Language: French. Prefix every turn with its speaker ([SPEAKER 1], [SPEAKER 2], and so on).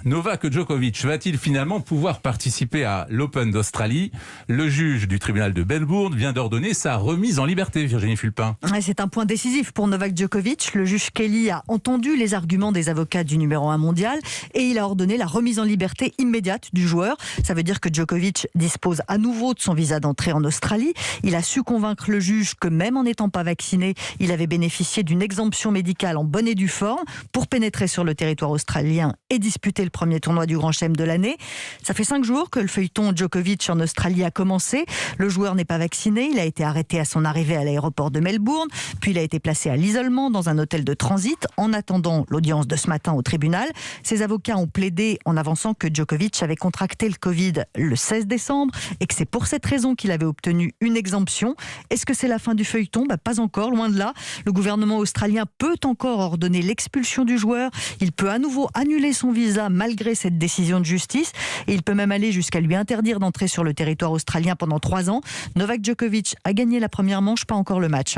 [SPEAKER 1] Novak Djokovic va-t-il finalement pouvoir participer à l'Open d'Australie? Le juge du tribunal de Melbourne vient d'ordonner sa remise en liberté, Virginie Fulpin.
[SPEAKER 2] C'est un point décisif pour Novak Djokovic. Le juge Kelly a entendu les arguments des avocats du numéro 1 mondial et il a ordonné la remise en liberté immédiate du joueur. Ça veut dire que Djokovic dispose à nouveau de son visa d'entrée en Australie. Il a su convaincre le juge que même en n'étant pas vacciné, il avait bénéficié d'une exemption médicale en bonne et due forme pour pénétrer sur le territoire australien et disputer le premier tournoi du Grand Chelem de l'année. Ça fait 5 jours que le feuilleton Djokovic en Australie a commencé. Le joueur n'est pas vacciné. Il a été arrêté à son arrivée à l'aéroport de Melbourne. Puis il a été placé à l'isolement dans un hôtel de transit en attendant l'audience de ce matin au tribunal. Ses avocats ont plaidé en avançant que Djokovic avait contracté le Covid le 16 décembre et que c'est pour cette raison qu'il avait obtenu une exemption. Est-ce que c'est la fin du feuilleton ? Pas encore, loin de là. Le gouvernement australien peut encore ordonner l'expulsion du joueur. Il peut à nouveau annuler son visa malgré cette décision de justice et il peut même aller jusqu'à lui interdire d'entrer sur le territoire australien pendant 3 ans. Novak Djokovic a gagné la première manche, pas encore le match.